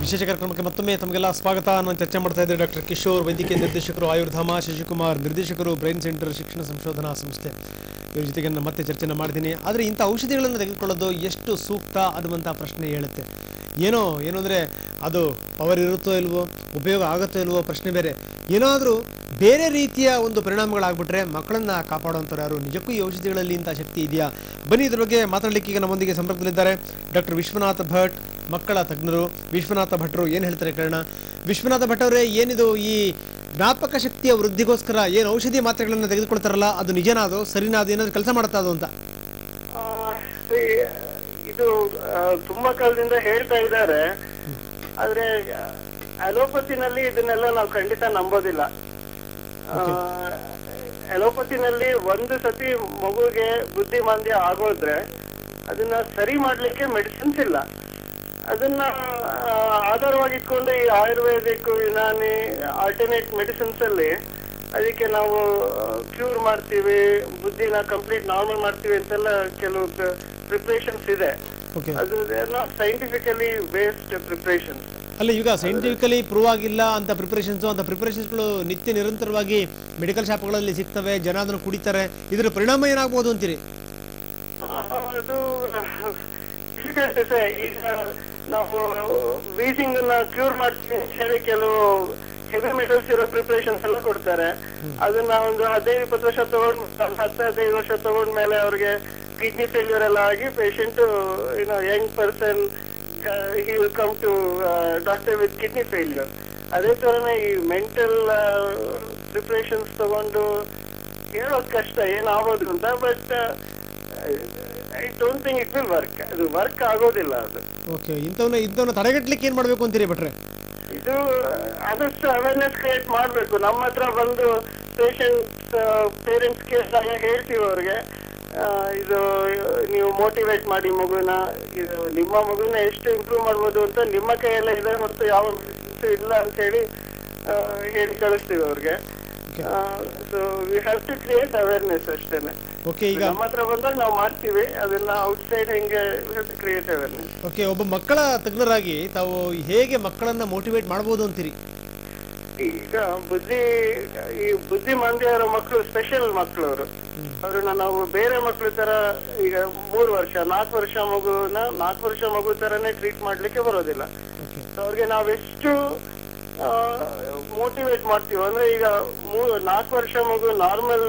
ವಿಶೇಷ ಕಾರ್ಯಕ್ರಮಕ್ಕೆ ಮತ್ತೊಮ್ಮೆ ತಮಗೆಲ್ಲ ಸ್ವಾಗತ. ನಾನು ಚರ್ಚೆ ಮಾಡ್ತಾ ಇದ್ದೆ ಡಾಕ್ಟರ್ ಕಿಶೋರ್, ವೈದ್ಯಕೀಯ ನಿರ್ದೇಶಕರು ಆಯುರ್ಧಾಮ, ಶಶಿಕುಮಾರ್ ನಿರ್ದೇಶಕರು ಬ್ರೈನ್ ಸೆಂಟರ್ ಶಿಕ್ಷಣ ಸಂಶೋಧನಾ ಸಂಸ್ಥೆ. ಇವ್ರ ಜೊತೆಗೆ ನಾನು ಮತ್ತೆ ಚರ್ಚೆನ ಮಾಡ್ತೀನಿ. ಆದರೆ ಇಂಥ ಔಷಧಿಗಳನ್ನು ತೆಗೆದುಕೊಳ್ಳೋದು ಎಷ್ಟು ಸೂಕ್ತ ಅನ್ನುವಂಥ ಪ್ರಶ್ನೆ ಹೇಳುತ್ತೆ. ಏನೋ ಅಂದರೆ ಅದು ಪವರ್ ಇರುತ್ತೋ ಇಲ್ವೋ, ಉಪಯೋಗ ಆಗುತ್ತೋ ಇಲ್ವೋ ಪ್ರಶ್ನೆ ಬೇರೆ. ಏನಾದರೂ ಬೇರೆ ರೀತಿಯ ಒಂದು ಪರಿಣಾಮಗಳಾಗ್ಬಿಟ್ರೆ ಮಕ್ಕಳನ್ನು ಕಾಪಾಡುವಂಥವ್ರು ಯಾರು? ನಿಜಕ್ಕೂ ಈ ಔಷಧಿಗಳಲ್ಲಿ ಇಂಥ ಶಕ್ತಿ ಇದೆಯಾ? ಬನ್ನಿ ಇದ್ರ ಬಗ್ಗೆ ಮಾತಾಡಲಿಕ್ಕೆ ಈಗ ನಮ್ಮೊಂದಿಗೆ ಸಂಪರ್ಕದಲ್ಲಿದ್ದಾರೆ ಡಾಕ್ಟರ್ ವಿಶ್ವನಾಥ ಭಟ್, ಮಕ್ಕಳ ತಜ್ಞರು. ವಿಶ್ವನಾಥ ಭಟ್ರು ಏನು ಹೇಳ್ತಾರೆ ಕೇಳೋಣ. ವಿಶ್ವನಾಥ ಭಟ್ ಅವರೇ, ಏನಿದು ಈ ಜ್ಞಾಪಕ ಶಕ್ತಿಯ ವೃದ್ಧಿಗೋಸ್ಕರ ಏನು ಔಷಧಿ ಮಾತ್ರೆಗಳನ್ನು ತೆಗೆದುಕೊಳ್ತಾರಲ್ಲ, ಅದು ನಿಜನಾ? ಅದು ಸರಿನಾ? ಅದು ಏನಾದ್ರು ಕೆಲಸ ಮಾಡುತ್ತಾ ಅದು ಅಂತ? ಇದು ತುಂಬಾ ಕಾಲದಿಂದ ಹೇಳ್ತಾ ಇದ್ದಾರೆ. ಆದ್ರೆ ಅಲೋಪತಿನಲ್ಲಿ ಇದನ್ನೆಲ್ಲ ನಾವು ಖಂಡಿತ ನಂಬೋದಿಲ್ಲ. ಅಲೋಪತಿನಲ್ಲಿ ಒಂದು ಸತಿ ಮಗುಗೆ ಬುದ್ಧಿಮಾಂದ್ಯ ಆಗೋದ್ರೆ ಅದನ್ನ ಸರಿ ಮಾಡ್ಲಿಕ್ಕೆ ಮೆಡಿಸಿನ್ಸ್ ಇಲ್ಲ. ಅದನ್ನ ಆಧಾರವಾಗಿಟ್ಕೊಂಡು ಈ ಆಯುರ್ವೇದಿಕ್, ಯುನಾನಿ, ಆಲ್ಟರ್ನೇಟ್ ಮೆಡಿಸಿನ್ಸ್ ಅಲ್ಲಿ ಅದಕ್ಕೆ ನಾವು ಕ್ಯೂರ್ ಮಾಡ್ತೀವಿ, ಬುದ್ಧಿನ ಕಂಪ್ಲೀಟ್ ನಾರ್ಮಲ್ ಮಾಡ್ತೀವಿ ಅಂತೆಲ್ಲ ಕೆಲವು ಪ್ರಿಪರೇಷನ್ಸ್ ಇದೆ. ಅದು ಸೈಂಟಿಫಿಕಲಿ ಬೇಸ್ಡ್ ಪ್ರಿಪರೇಷನ್ಸ್ ಅಲ್ಲ. ಈಗ ಸೈಂಟಿಫಿಕಲಿ ಪ್ರೂವ್ ಆಗಿಲ್ಲ ಅಂತ ಪ್ರಿಪರೇಷನ್ಸ್ಗಳು ನಿತ್ಯ ನಿರಂತರವಾಗಿ ಮೆಡಿಕಲ್ ಶಾಪ್ಗಳಲ್ಲಿ ಸಿಗ್ತವೆ, ಜನ ಅದನ್ನು ಕುಡಿತಾರೆ. ಇದರ ಪರಿಣಾಮ ಏನಾಗಬಹುದು ಅಂತೀರಿ? ಅದು ಈಗ ನಾವು ವೀಸಿಂಗ್ ಕ್ಯೂರ್ ಮಾಡ್ತೀವಿ ಅಂತ ಹೇಳಿ ಕೆಲವು ಹೆವಿ ಮೆಟಲ್ಸ್ ಇರೋ ಪ್ರಿಪರೇಷನ್ಸ್ ಎಲ್ಲ ಕೊಡ್ತಾರೆ. ಅದನ್ನ ಒಂದು 15-20 ವರ್ಷ ತಗೊಂಡ್ 10-15 ವರ್ಷ ತಗೊಂಡ್ಮೇಲೆ ಅವ್ರಿಗೆ ಕಿಡ್ನಿ ಫೇಲ್ಯೂರ್ ಎಲ್ಲ ಆಗಿ patient Young person he will come to doctor with kidney failure. ಅದೇ ತರನೇ ಈ ಮೆಂಟಲ್ ಪ್ರಿಪರೇಷನ್ಸ್ ತಗೊಂಡು ಹೇಳೋದು ಕಷ್ಟ ಏನಾಗೋದು ಅಂತ. But I don't think it will work. ಅದು ವರ್ಕ್ ಆಗೋದಿಲ್ಲ. ಅದು ಓಕೆ. ಇಂಥವನ್ನ ತಡೆಗಟ್ಟಲಿಕ್ಕೆ ಏನ್ ಮಾಡ್ಬೇಕು ಅಂತೀರಿ ಭಟ್ರೆ? ಇದು ಆದಷ್ಟು ಅವೇರ್ನೆಸ್ ಕ್ರಿಯೇಟ್ ಮಾಡ್ಬೇಕು. ನಮ್ಮ ಹತ್ರ ಬಂದು ಪೇರೆಂಟ್ಸ್ ಕೇಳಿದಾಗ ಹೇಳ್ತೀವಿ ಅವ್ರಿಗೆ, ಇದು ನೀವು ಮೋಟಿವೇಟ್ ಮಾಡಿ ಮಗುನ, ಇದು ನಿಮ್ಮ ಮಗುನ ಎಷ್ಟು ಇಂಪ್ರೂವ್ ಮಾಡ್ಬೋದು ಅಂತ ನಿಮ್ಮ ಕೈಯೆಲ್ಲ ಇದೆ ಹೊರತು ಯಾವ ಇಲ್ಲ ಅಂತ ಹೇಳಿ ಕಳಿಸ್ತೀವಿ ಅವ್ರಿಗೆ. So we have to create awareness ಅಷ್ಟೇನೆ. ಓಕೆ. ಈಗ ನಮ್ಮ ಹತ್ರ ಬಂದಾಗ ನಾವು ಮಾಡ್ತೀವಿ ಅದನ್ನ, ಔಟ್ಸೈಡ್ ಹೆಂಗೆ ಕ್ರಿಯೇಟ್ ಅವೇರ್ನೆಸ್. ಓಕೆ. ಒಬ್ಬ ಮಕ್ಕಳ ತಜ್ಞರಾಗಿ ತಾವು ಹೇಗೆ ಮಕ್ಕಳನ್ನ ಮೋಟಿವೇಟ್ ಮಾಡಬಹುದು ಅಂತೀರಿ? ಈಗ ಈ ಬುದ್ಧಿಮಾಂದ್ಯ ಇರೋ ಮಕ್ಕಳು ಸ್ಪೆಷಲ್ ಮಕ್ಕಳು ಅವರು. ಅವ್ರನ್ನ ನಾವು ಬೇರೆ ಮಕ್ಳ ತರ ಈಗ 3 ವರ್ಷ 4 ವರ್ಷ ಮಗುನ 4 ವರ್ಷ ಮಗು ತರನೇ ಟ್ರೀಟ್ ಮಾಡ್ಲಿಕ್ಕೆ ಬರೋದಿಲ್ಲ. ಅವ್ರಿಗೆ ನಾವೆಷ್ಟು ಮೋಟಿವೇಟ್ ಮಾಡ್ತೀವಿ ಅಂದ್ರೆ, ಈಗ 4 ವರ್ಷ ಮಗು ನಾರ್ಮಲ್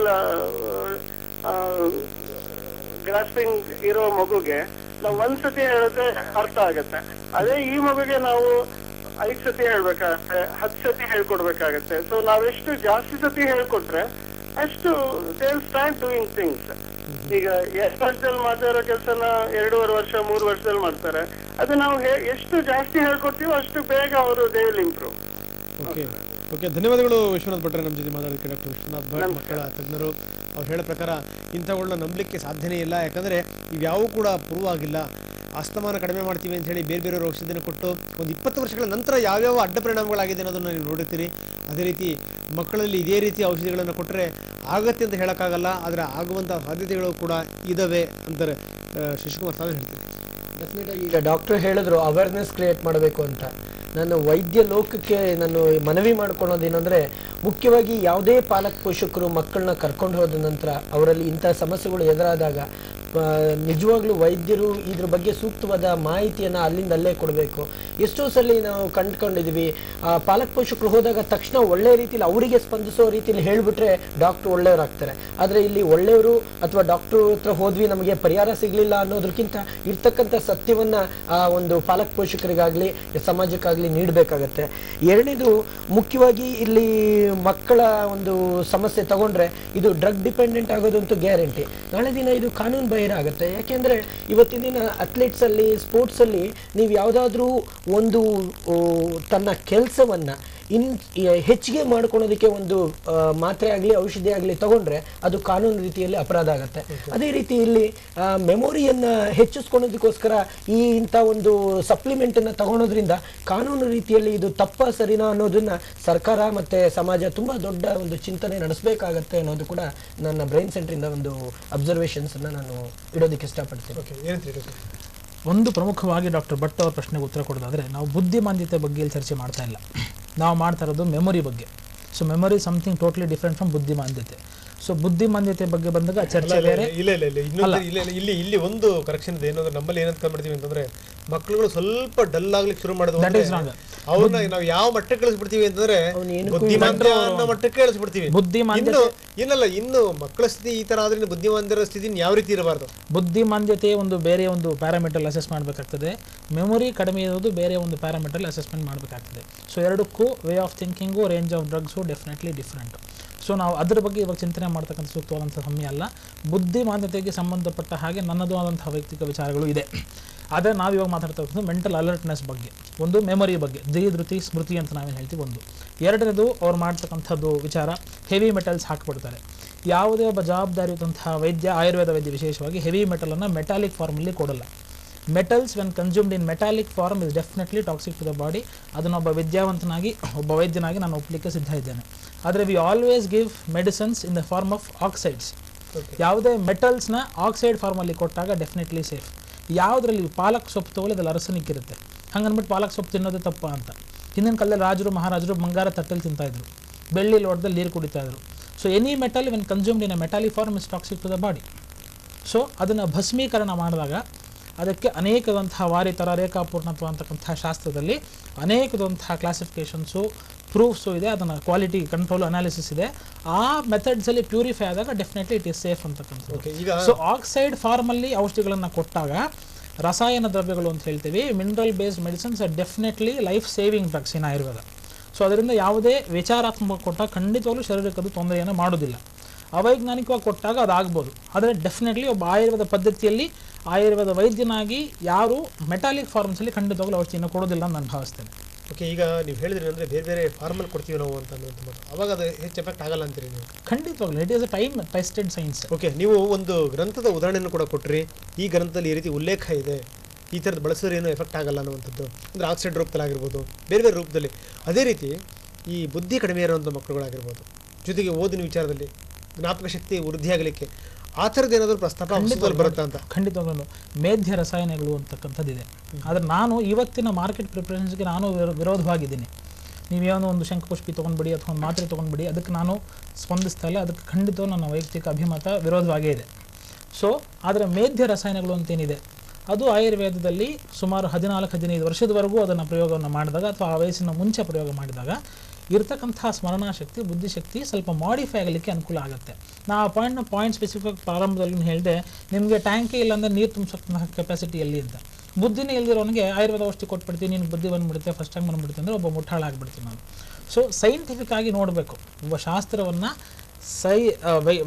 ಗ್ರಾಸ್ಪಿಂಗ್ ಇರೋ ಮಗುಗೆ ನಾವು ಒಂದ್ಸತಿ ಹೇಳಿದ್ರೆ ಅರ್ಥ ಆಗತ್ತೆ. ಅದೇ ಈ ಮಗುಗೆ ನಾವು 5 ಸತಿ ಹೇಳ್ಬೇಕಾಗತ್ತೆ, 10 ಸತಿ ಹೇಳ್ಕೊಡ್ಬೇಕಾಗತ್ತೆ. ಸೊ ನಾವೆಷ್ಟು ಜಾಸ್ತಿ ಸತಿ ಹೇಳ್ಕೊಟ್ರೆ ಅಷ್ಟು they will start doing things. ಈಗ 2 ವರ್ಷದಲ್ಲಿ ಮಾತಾಡೋ ಕೆಲಸನ 2.5 ವರ್ಷ 3 ವರ್ಷದಲ್ಲಿ ಮಾಡ್ತಾರೆ. ಅದು ನಾವು ಎಷ್ಟು ಜಾಸ್ತಿ ಹೇಳ್ಕೊಡ್ತೀವೋ ಅಷ್ಟು ಬೇಗ ಅವರು ದೇ ವಿಲ್ ಇಂಪ್ರೂವ್. ಓಕೆ. ಧನ್ಯವಾದಗಳು ವಿಶ್ವನಾಥ್ ಭಟ್ರೆ, ನಮ್ಮ ಜೊತೆ ಮಾತಾಡೋದಕ್ಕೆ. ಡಾಕ್ಟರ್ ವಿಶ್ವನಾಥ್ ಭಟ್, ಮಕ್ಕಳ ತಜ್ಞರು. ಅವ್ರು ಹೇಳೋ ಪ್ರಕಾರ ಇಂಥವುಗಳನ್ನ ನಂಬಲಿಕ್ಕೆ ಸಾಧ್ಯನೇ ಇಲ್ಲ. ಯಾಕಂದರೆ ಇವ್ಯಾವೂ ಕೂಡ ಪ್ರೂವ್ ಆಗಿಲ್ಲ. ಅಸ್ತಮಾನ ಕಡಿಮೆ ಮಾಡ್ತೀವಿ ಅಂತ ಹೇಳಿ ಬೇರೆ ಬೇರೆಯವ್ರ ಔಷಧಿನ ಕೊಟ್ಟು ಒಂದು 20 ವರ್ಷಗಳ ನಂತರ ಯಾವ್ಯಾವ ಅಡ್ಡ ಪರಿಣಾಮಗಳಾಗಿದೆ ಅನ್ನೋದನ್ನು ನೀವು ನೋಡುತ್ತೀರಿ. ಅದೇ ರೀತಿ ಮಕ್ಕಳಲ್ಲಿ ಇದೇ ರೀತಿ ಔಷಧಿಗಳನ್ನು ಕೊಟ್ಟರೆ ಆಗತ್ತೆ ಅಂತ ಹೇಳೋಕ್ಕಾಗಲ್ಲ, ಆದರೆ ಆಗುವಂಥ ಸಾಧ್ಯತೆಗಳು ಕೂಡ ಇದ್ದಾವೆ ಅಂತಾರೆ. ಶಶಿಕುಮಾರ್ ತಾವೇ ಹೇಳ್ತೀವಿ. ಡೆಫಿನೆಟಾಗಿ ಈಗ ಡಾಕ್ಟರ್ ಹೇಳಿದ್ರು ಅವೇರ್ನೆಸ್ ಕ್ರಿಯೇಟ್ ಮಾಡಬೇಕು ಅಂತ. ನಾನು ವೈದ್ಯ ಲೋಕಕ್ಕೆ ನಾನು ಮನವಿ ಮಾಡ್ಕೊಳ್ಳೋದೇನೆಂದರೆ, ಮುಖ್ಯವಾಗಿ ಯಾವುದೇ ಪಾಲಕ ಪೋಷಕರು ಮಕ್ಕಳನ್ನ ಕರ್ಕೊಂಡು ಹೋದ ನಂತರ ಅವರಲ್ಲಿ ಇಂಥ ಸಮಸ್ಯೆಗಳು ಎದುರಾದಾಗ ನಿಜವಾಗ್ಲೂ ವೈದ್ಯರು ಇದ್ರ ಬಗ್ಗೆ ಸೂಕ್ತವಾದ ಮಾಹಿತಿಯನ್ನು ಅಲ್ಲಿಂದ ಅಲ್ಲೇ ಕೊಡಬೇಕು. ಎಷ್ಟೋ ಸಲ ನಾವು ಕಂಡುಕೊಂಡಿದ್ದೀವಿ, ಪಾಲಕ ಪೋಷಕರು ಹೋದಾಗ ತಕ್ಷಣ ಒಳ್ಳೆ ರೀತಿಯಲ್ಲಿ ಅವರಿಗೆ ಸ್ಪಂದಿಸೋ ರೀತಿಯಲ್ಲಿ ಹೇಳಿಬಿಟ್ರೆ ಡಾಕ್ಟ್ರು ಒಳ್ಳೆಯವರಾಗ್ತಾರೆ. ಆದರೆ ಇಲ್ಲಿ ಒಳ್ಳೆಯವರು ಅಥವಾ ಡಾಕ್ಟ್ರು ಹತ್ರ ಹೋದ್ವಿ ನಮಗೆ ಪರಿಹಾರ ಸಿಗಲಿಲ್ಲ ಅನ್ನೋದಕ್ಕಿಂತ ಇರ್ತಕ್ಕಂಥ ಸತ್ಯವನ್ನು ಆ ಒಂದು ಪಾಲಕ ಪೋಷಕರಿಗಾಗಲಿ ಸಮಾಜಕ್ಕಾಗಲಿ ನೀಡಬೇಕಾಗತ್ತೆ. ಎರಡನೇದು, ಮುಖ್ಯವಾಗಿ ಇಲ್ಲಿ ಮಕ್ಕಳ ಒಂದು ಸಮಸ್ಯೆ ತಗೊಂಡ್ರೆ ಇದು ಡ್ರಗ್ ಡಿಪೆಂಡೆಂಟ್ ಆಗೋದಂತೂ ಗ್ಯಾರಂಟಿ. ನಾಳೆ ದಿನ ಇದು ಕಾನೂನು ಬಾಹಿರ ಆಗುತ್ತೆ. ಯಾಕೆಂದರೆ ಇವತ್ತಿನ ದಿನ ಅಥ್ಲೆಟ್ಸಲ್ಲಿ, ಸ್ಪೋರ್ಟ್ಸಲ್ಲಿ ನೀವು ಯಾವುದಾದ್ರೂ ಒಂದು ತನ್ನ ಕೆಲಸವನ್ನು ಹೆಚ್ಚಿಗೆ ಮಾಡ್ಕೊಳೋದಕ್ಕೆ ಒಂದು ಮಾತ್ರೆ ಆಗಲಿ ಔಷಧಿ ಆಗಲಿ ತಗೊಂಡ್ರೆ ಅದು ಕಾನೂನು ರೀತಿಯಲ್ಲಿ ಅಪರಾಧ ಆಗುತ್ತೆ. ಅದೇ ರೀತಿ ಇಲ್ಲಿ ಮೆಮೊರಿಯನ್ನು ಹೆಚ್ಚಿಸ್ಕೊಳೋದಕ್ಕೋಸ್ಕರ ಇಂಥ ಒಂದು ಸಪ್ಲಿಮೆಂಟನ್ನು ತಗೊಳೋದ್ರಿಂದ ಕಾನೂನು ರೀತಿಯಲ್ಲಿ ಇದು ತಪ್ಪ ಸರಿನಾ ಅನ್ನೋದನ್ನ ಸರ್ಕಾರ ಮತ್ತು ಸಮಾಜ ತುಂಬ ದೊಡ್ಡ ಒಂದು ಚಿಂತನೆ ನಡೆಸಬೇಕಾಗತ್ತೆ ಅನ್ನೋದು ಕೂಡ ನನ್ನ ಬ್ರೈನ್ ಸೆಂಟ್ರಿಂದ ಒಂದು ಅಬ್ಸರ್ವೇಷನ್ಸನ್ನು ನಾನು ಇಡೋದಕ್ಕೆ ಇಷ್ಟಪಡ್ತೀನಿ. ಒಂದು ಪ್ರಮುಖವಾಗಿ ಡಾಕ್ಟರ್ ಭಟ್ ಅವರ ಪ್ರಶ್ನೆಗೆ ಉತ್ತರ ಕೊಡೋದಾದರೆ, ನಾವು ಬುದ್ಧಿಮಾಂದ್ಯತೆ ಬಗ್ಗೆ ಇಲ್ಲಿ ಚರ್ಚೆ ಮಾಡ್ತಾ ಇಲ್ಲ. ನಾವು ಮಾಡ್ತಾ ಇರೋದು ಮೆಮೊರಿ ಬಗ್ಗೆ. So memory something totally different from ಬುದ್ಧಿಮಾಂದ್ಯತೆ. ಸೊ ಬುದ್ಧಿಮಾಂದ್ಯತೆ ಬಗ್ಗೆ ಬಂದಾಗ ಚರ್ಚೆ ಬೇರೆ. ಇಲ್ಲಿ ಒಂದು ಕರೆಕ್ಷನ್ ಇದೆ. ಏನಂದ್ರೆ ನಮ್ಮಲ್ಲಿ ಏನಂತ ಮಾಡ್ತೀವಿ ಅಂತಂದ್ರೆ, ಮಕ್ಕಳುಗಳು ಸ್ವಲ್ಪ ಡಲ್ ಆಗ್ಲಿಕ್ಕೆ ಶುರು ಮಾಡೋದು ಅವ್ರನ್ನ ನಾವು ಯಾವ ಮಟ್ಟಕ್ಕೆ ಕಳಿಸ್ಬಿಡ್ತೀವಿ ಅಂತಂದ್ರೆ ಬುದ್ಧಿಮಾಂದ್ಯ ಅನ್ನೋ ಮಟ್ಟಕ್ಕೆ ಕಳಿಸ್ಬಿಡ್ತೀವಿ. ಏನಲ್ಲ, ಇನ್ನು ಮಕ್ಕಳ ಸ್ಥಿತಿ ಈ ತರ ಆದ್ರೆ ಬುದ್ಧಿಮಾಂದ್ಯರ ಸ್ಥಿತಿ ಯಾವ ರೀತಿ ಇರಬಾರ್ದು. ಬುದ್ಧಿಮಾಂದ್ಯತೆ ಒಂದು ಬೇರೆ ಒಂದು ಪ್ಯಾರಾಮೀಟರ್ ಅಸೆಸ್ ಮಾಡಬೇಕಾಗ್ತದೆ, ಮೆಮೊರಿ ಕಡಿಮೆ ಇರೋದು ಬೇರೆ ಒಂದು ಪ್ಯಾರಾಮೀಟರ್ ಅಸೆಸ್ಮೆಂಟ್ ಮಾಡಬೇಕಾಗ್ತದೆ. ಸೊ ಎರಡಕ್ಕೂ way of thinking, range of drugs definitely different. So ನಾವು ಅದರ ಬಗ್ಗೆ ಇವಾಗ ಚಿಂತನೆ ಮಾಡ್ತಕ್ಕಂಥ ಸೂಕ್ತವಾದಂಥ ಸಮಯ ಅಲ್ಲ. ಬುದ್ಧಿಮಾಂದ್ಯತೆಗೆ ಸಂಬಂಧಪಟ್ಟ ಹಾಗೆ ನನ್ನದು ಆದಂತಹ ವೈಯಕ್ತಿಕ ವಿಚಾರಗಳು ಇದೆ. ಆದರೆ ನಾವು ಇವಾಗ ಮಾತಾಡ್ತಕ್ಕಂಥ ಮೆಂಟಲ್ ಅಲರ್ಟ್ನೆಸ್ ಬಗ್ಗೆ, ಒಂದು ಮೆಮೊರಿ ಬಗ್ಗೆ, ಧೃತಿ ಸ್ಮೃತಿ ಅಂತ ನಾವೇನು ಹೇಳ್ತೀವಿ ಒಂದು. ಎರಡನೇದು ಅವ್ರು ಮಾಡ್ತಕ್ಕಂಥದ್ದು ವಿಚಾರ, ಹೆವಿ ಮೆಟಲ್ಸ್ ಹಾಕಿಬಿಡ್ತಾರೆ. ಯಾವುದೇ ಒಬ್ಬ ಜವಾಬ್ದಾರಿಯುತಂತಹ ವೈದ್ಯ, ಆಯುರ್ವೇದ ವೈದ್ಯ ವಿಶೇಷವಾಗಿ ಹೆವಿ ಮೆಟಲನ್ನು ಮೆಟಾಲಿಕ್ ಫಾರ್ಮಲ್ಲಿ ಕೊಡಲ್ಲ. Metals when consumed in metallic form is definitely toxic to the body. ಅದನ್ನು ಒಬ್ಬ ವಿದ್ಯಾವಂತನಾಗಿ, ಒಬ್ಬ ವೈದ್ಯನಾಗಿ ನಾನು ಒಪ್ಪಲಿಕ್ಕೆ ಸಿದ್ಧ ಇದ್ದೇನೆ. ಆದರೆ we always give medicines in the form of oxides. ಯಾವುದೇ ಮೆಟಲ್ಸ್ನ ಆಕ್ಸೈಡ್ ಫಾರ್ಮಲ್ಲಿ ಕೊಟ್ಟಾಗ ಡೆಫಿನೆಟ್ಲಿ ಸೇಫ್. ಯಾವುದರಲ್ಲಿ ಪಾಲಕ್ ಸೊಪ್ಪು ತೊಗೊಳ್ಳಿ, ಅದ್ರಲ್ಲಿ ಅರಸನಿಕ್ ಇರುತ್ತೆ. ಹಂಗನ್ಬಿಟ್ಟು ಪಾಲಕ್ ಸೊಪ್ಪು ತಿನ್ನೋದೇ ತಪ್ಪ ಅಂತ. ಹಿಂದಿನ ಕಾಲದಲ್ಲಿ ರಾಜರು ಮಹಾರಾಜರು ಬಂಗಾರ ತಟ್ಟಲ್ಲಿ ತಿಂತಾಯಿದ್ರು, ಬೆಳ್ಳಿ ಲೋಟದಲ್ಲಿ ನೀರು ಕುಡಿತಾಯಿದ್ರು. So any metal when consumed in a metallic form is toxic to the body. So ಅದನ್ನು ಭಸ್ಮೀಕರಣ ಮಾಡಿದಾಗ ಅದಕ್ಕೆ ಅನೇಕದಂತಹ ವಾರಿತರ ರೇಖಾಪೂರ್ಣತ್ವ ಅಂತಕ್ಕಂತಹ ಶಾಸ್ತ್ರದಲ್ಲಿ ಅನೇಕದಂತಹ ಕ್ಲಾಸಿಫಿಕೇಷನ್ಸು, ಪ್ರೂಫ್ಸು ಇದೆ. ಅದನ್ನು ಕ್ವಾಲಿಟಿ ಕಂಟ್ರೋಲ್ ಅನಾಲಿಸಿಸ್ ಇದೆ. ಆ ಮೆಥಡ್ಸಲ್ಲಿ ಪ್ಯೂರಿಫೈ ಆದಾಗ ಡೆಫಿನೆಟ್ಲಿ ಇಟ್ ಈಸ್ ಸೇಫ್ ಅಂತಕ್ಕಂಥದ್ದು. ಸೊ ಆಕ್ಸೈಡ್ ಫಾರ್ಮಲ್ಲಿ ಔಷಧಿಗಳನ್ನು ಕೊಟ್ಟಾಗ ರಸಾಯನ ದ್ರವ್ಯಗಳು ಅಂತ ಹೇಳ್ತೀವಿ, mineral based medicines are definitely life saving drugs in Ayurveda. So ಅದರಿಂದ ಯಾವುದೇ ವಿಚಾರಾತ್ಮಕ ಕೊಟ್ಟಾಗ ಖಂಡಿತವಾಗ್ಲೂ ಶರೀರಕ್ಕೆ ಅದು ತೊಂದರೆಯನ್ನು ಮಾಡೋದಿಲ್ಲ. ಅವೈಜ್ಞಾನಿಕವಾಗಿ ಕೊಟ್ಟಾಗ ಅದಾಗ್ಬೋದು. ಆದರೆ ಡೆಫಿನೆಟ್ಲಿ ಒಬ್ಬ ಆಯುರ್ವೇದ ಪದ್ಧತಿಯಲ್ಲಿ ಆಯುರ್ವೇದ ವೈದ್ಯನಾಗಿ ಯಾರು ಮೆಟಾಲಿಕ್ ಫಾರ್ಮ್ಸಲ್ಲಿ ಖಂಡಿತವಾಗ್ಲೂ ಔಷಧಿಯನ್ನು ಕೊಡೋದಿಲ್ಲ ಅಂತ ನಾನು ಭಾವಿಸ್ತೇನೆ. ಓಕೆ, ಈಗ ನೀವು ಹೇಳಿದ್ರಿ ಅಂದರೆ ಬೇರೆ ಬೇರೆ ಫಾರ್ಮಲ್ಲಿ ಕೊಡ್ತೀವಿ ನಾವು ಅಂತ ಅವಾಗ ಅದು ಹೆಚ್ಚು ಎಫೆಕ್ಟ್ ಆಗಲ್ಲ ಅಂತೀರಿ ನೀವು? ಖಂಡಿತವಾಗ್ಲೂ it is a time tested science. Okay, ನೀವು ಒಂದು ಗ್ರಂಥದ ಉದಾಹರಣೆಯನ್ನು ಕೂಡ ಕೊಟ್ಟರಿ. ಈ ಗ್ರಂಥದಲ್ಲಿ ಈ ರೀತಿ ಉಲ್ಲೇಖ ಇದೆ, ಈ ಥರದ್ದು ಬಳಸಿದ್ರೆ ಏನೂ ಎಫೆಕ್ಟ್ ಆಗಲ್ಲ ಅನ್ನುವಂಥದ್ದು. ಅಂದರೆ ಆಕ್ಸೈಡ್ ರೂಪದಲ್ಲಾಗಿರ್ಬೋದು, ಬೇರೆ ಬೇರೆ ರೂಪದಲ್ಲಿ. ಅದೇ ರೀತಿ ಈ ಬುದ್ಧಿ ಕಡಿಮೆ ಇರುವಂಥ ಮಕ್ಕಳುಗಳಾಗಿರ್ಬೋದು, ಜೊತೆಗೆ ಓದಿನ ವಿಚಾರದಲ್ಲಿ ಜ್ಞಾಪಕ ಶಕ್ತಿ ವೃದ್ಧಿಯಾಗಲಿಕ್ಕೆ ಆ ಥರದ್ದು ಏನಾದರೂ ಪ್ರಸ್ತಾಪ ಬರುತ್ತಾ ಅಂತ? ಖಂಡಿತವಾಗ್ಲೂ ಮೇಧ್ಯ ರಸಾಯನಗಳು ಅಂತಕ್ಕಂಥದ್ದಿದೆ. ಆದರೆ ನಾನು ಇವತ್ತಿನ ಮಾರ್ಕೆಟ್ ಪ್ರಿಪ್ರೇಷನ್ಸ್ಗೆ ನಾನು ವಿರೋಧವಾಗಿದ್ದೀನಿ. ನೀವೇನೋ ಒಂದು ಶಂಖಪುಷ್ಪಿ ತೊಗೊಂಡ್ಬಿಡಿ ಅಥವಾ ಒಂದು ಮಾತ್ರೆ ತೊಗೊಂಡ್ಬಿಡಿ, ಅದಕ್ಕೆ ನಾನು ಸ್ಪಂದಿಸ್ತಾ ಇಲ್ಲ. ಅದಕ್ಕೆ ಖಂಡಿತ ನನ್ನ ವೈಯಕ್ತಿಕ ಅಭಿಮತ ವಿರೋಧವಾಗೇ ಇದೆ. ಸೊ ಆದರೆ ಮೇಧ್ಯ ರಸಾಯನಗಳು ಅಂತೇನಿದೆ, ಅದು ಆಯುರ್ವೇದದಲ್ಲಿ ಸುಮಾರು 14-15 ವರ್ಷದವರೆಗೂ ಅದನ್ನು ಪ್ರಯೋಗವನ್ನು ಮಾಡಿದಾಗ ಅಥವಾ ಆ ವಯಸ್ಸಿನ ಮುಂಚೆ ಪ್ರಯೋಗ ಮಾಡಿದಾಗ ಇರ್ತಕ್ಕಂಥ ಸ್ಮರಣಾಶಕ್ತಿ, ಬುದ್ಧಿಶಕ್ತಿ ಸ್ವಲ್ಪ ಮಾಡಿಫೈ ಆಗಲಿಕ್ಕೆ ಅನುಕೂಲ ಆಗುತ್ತೆ. ನಾ ಆ ಪಾಯಿಂಟ್ ಸ್ಪೆಸಿಫಿಕ್ ಪ್ರಾರಂಭದಲ್ಲಿ ಹೇಳಿದೆ, ನಿಮಗೆ ಟ್ಯಾಂಕೇ ಇಲ್ಲ ಅಂದರೆ ನೀರು ತುಂಬಿಸೋಕ್ಕಂತಹ ಕೆಪಾಸಿಟಿ ಎಲ್ಲಿ ಅಂತ. ಬುದ್ಧಿನೇ ಇಲ್ದಿರೋನಿಗೆ ಆಯುರ್ವೇದ ಔಷಧಿ ಕೊಟ್ಬಿಡ್ತೀನಿ, ನಿನಗೆ ಬುದ್ಧಿ ಬಂದುಬಿಡುತ್ತೆ, ಫಸ್ಟ್ ಟೈಮ್ ಬಂದುಬಿಡುತ್ತೆ ಅಂದರೆ ಒಬ್ಬ ಮುಟ್ಟಾಳ ಆಗಿಬಿಡ್ತೀನಿ ನಾನು. ಸೊ ಸೈಂಟಿಫಿಕ್ ಆಗಿ ನೋಡಬೇಕು. ಒಬ್ಬ ಶಾಸ್ತ್ರವನ್ನು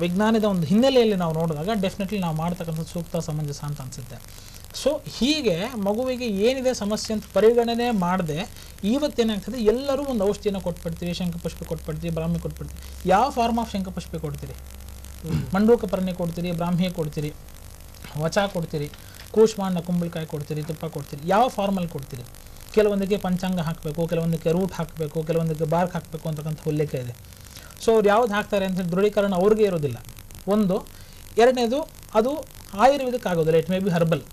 ವಿಜ್ಞಾನದ ಒಂದು ಹಿನ್ನೆಲೆಯಲ್ಲಿ ನಾವು ನೋಡಿದಾಗ ಡೆಫಿನೆಟ್ಲಿ ನಾವು ಮಾಡ್ತಕ್ಕಂಥದ್ದು ಸೂಕ್ತ, ಸಮಂಜಸ ಅಂತ ಅನಿಸುತ್ತೆ. ಸೊ ಹೀಗೆ ಮಗುವಿಗೆ ಏನಿದೆ ಸಮಸ್ಯೆ ಅಂತ ಪರಿಗಣನೆ ಮಾಡದೆ ಇವತ್ತೇನಾಗ್ತದೆ, ಎಲ್ಲರೂ ಒಂದು ಔಷಧಿಯನ್ನು ಕೊಟ್ಬಿಡ್ತೀವಿ. ಶಂಖಪುಷ್ಪಿ ಕೊಟ್ಬಿಡ್ತೀವಿ, ಬ್ರಾಹ್ಮಿ ಕೊಟ್ಬಿಡ್ತೀವಿ. ಯಾವ ಫಾರ್ಮ್ ಆಫ್ ಶಂಖಪುಷ್ಪಿ ಕೊಡ್ತೀರಿ? ಮಂಡೂಕ ಪರ್ಣಿ ಕೊಡ್ತೀರಿ, ಬ್ರಾಹ್ಮಿ ಕೊಡ್ತೀರಿ, ವಚ ಕೊಡ್ತೀರಿ, ಕೂಷ್ಮಾಂಡ ಕುಂಬಳಕಾಯಿ ಕೊಡ್ತೀರಿ, ತುಪ್ಪ ಕೊಡ್ತೀರಿ. ಯಾವ ಫಾರ್ಮಲ್ಲಿ ಕೊಡ್ತೀರಿ? ಕೆಲವೊಂದಕ್ಕೆ ಪಂಚಾಂಗ ಹಾಕಬೇಕು, ಕೆಲವೊಂದಕ್ಕೆ ರೂಟ್ ಹಾಕಬೇಕು, ಕೆಲವೊಂದಕ್ಕೆ ಬಾರ್ಕ್ ಹಾಕಬೇಕು ಅಂತಕ್ಕಂಥ ಉಲ್ಲೇಖ ಇದೆ. ಸೊ ಅವ್ರು ಯಾವ್ದು ಹಾಕ್ತಾರೆ ಅಂತ ದೃಢೀಕರಣ ಅವ್ರಿಗೆ ಇರೋದಿಲ್ಲ. ಒಂದು. ಎರಡನೇದು, ಅದು ಆಯುರ್ವೇದಕ್ಕೆ ಆಗೋದಿಲ್ಲ. It may be herbal.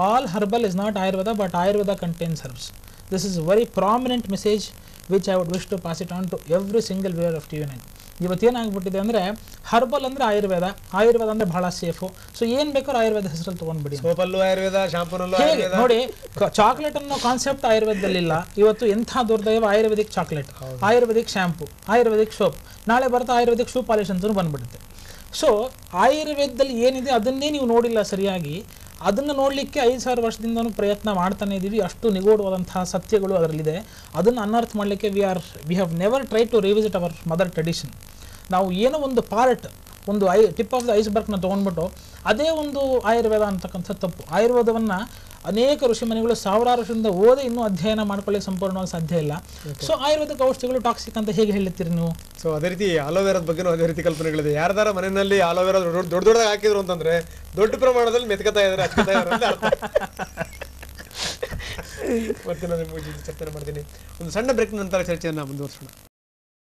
All herbal is not Ayurveda, but Ayurveda contains herbs. This is a very prominent message which I would wish to pass it on to every single viewer of TV9. ಇವತ್ತೇನಾಗ್ಬಿಟ್ಟಿದೆ ಅಂದರೆ, herbal ಅಂದರೆ ಆಯುರ್ವೇದ, ಆಯುರ್ವೇದ ಅಂದರೆ ಬಹಳ safe. So ಏನು ಬೇಕಾದ್ರೂ ಆಯುರ್ವೇದ ಹೆಸರಲ್ಲಿ ತೊಗೊಂಡ್ಬಿಡಿ. ಸೋಪಲ್ಲೂ ಆಯುರ್ವೇದ, ಶಾಂಪೂನಲ್ಲೂ ಆಯುರ್ವೇದ. ನೋಡಿ, chocolate ಅನ್ನೋ concept ಆಯುರ್ವೇದದಲ್ಲಿಲ್ಲ. ಇವತ್ತು ಎಂಥ ದುರ್ದೈವ, ayurvedic chocolate, ayurvedic shampoo, ayurvedic soap, ನಾಳೆ ಬರ್ತಾ ಆಯುರ್ವೇದಿಕ್ ಶೂ ಪಾಲಿಶ್ ಅಂತಲೂ ಬಂದ್ಬಿಡುತ್ತೆ. ಸೊ ಆಯುರ್ವೇದದಲ್ಲಿ ಏನಿದೆ ಅದನ್ನೇ ನೀವು ನೋಡಿಲ್ಲ ಸರಿಯಾಗಿ. ಅದನ್ನು ನೋಡಲಿಕ್ಕೆ 5,000 ವರ್ಷದಿಂದನೂ ಪ್ರಯತ್ನ ಮಾಡ್ತಾನೆ ಇದ್ದೀವಿ. ಅಷ್ಟು ನಿಗೂಢವಾದಂತಹ ಸತ್ಯಗಳು ಅದರಲ್ಲಿದೆ. ಅದನ್ನು ಅನರ್ಥ ಮಾಡಲಿಕ್ಕೆ we have never try to revisit our mother tradition. ನಾವು ಏನೋ ಒಂದು ಪಾರ್ಟ್, ಒಂದು ಟಿಪ್ ಆಫ್ ದ ಐಸ್ಬರ್ಗ್ನ ತೊಗೊಂಡ್ಬಿಟ್ಟು ಅದೇ ಒಂದು ಆಯುರ್ವೇದ ಅಂತಕ್ಕಂಥ ತಪ್ಪು. ಆಯುರ್ವೇದವನ್ನು ಅನೇಕ ಋಷಿಮನೆಗಳು ಸಾವಿರಾರು ವರ್ಷದಿಂದ ಓದಿ ಇನ್ನೂ ಅಧ್ಯಯನ ಮಾಡ್ಕೊಳ್ಳಿಕ್ಕೆ ಸಂಪೂರ್ಣವಾಗಿ ಸಾಧ್ಯ ಇಲ್ಲ. ಸೊ ಆಯುರ್ವೇದಿಕ್ ಔಷಧಿಗಳು ಟಾಕ್ಸಿಕ್ ಅಂತ ಹೇಗೆ ಹೇಳ್ತೀರಿ ನೀವು? ಸೊ ಅದೇ ರೀತಿ ಆಲೋವೆರಾದ ಬಗ್ಗೆನೂ ಅದೇ ರೀತಿ ಕಲ್ಪನೆಗಳಿದೆ. ಯಾರ್ದಾರ ಮನೆಯಲ್ಲಿ ಆಲೋವೆರಾ ದೊಡ್ಡದಾಗಿ ಹಾಕಿದ್ರು ಅಂತಂದ್ರೆ ದೊಡ್ಡ ಪ್ರಮಾಣದಲ್ಲಿ ಮೆತ್ಕತಾ ಇದ್ದಾರೆ, ಹಚ್ಕತಾ ಇದ್ದಾರೆ ಅಂತ ಮತ್ತೆ ನಾನು ಚರ್ಚೆ ಮಾಡ್ತೀನಿ. ಒಂದು ಸಣ್ಣ ಬ್ರೇಕ್ ನಂತರ ಚರ್ಚೆಯನ್ನು ಮುಂದುವರಿಸೋಣ.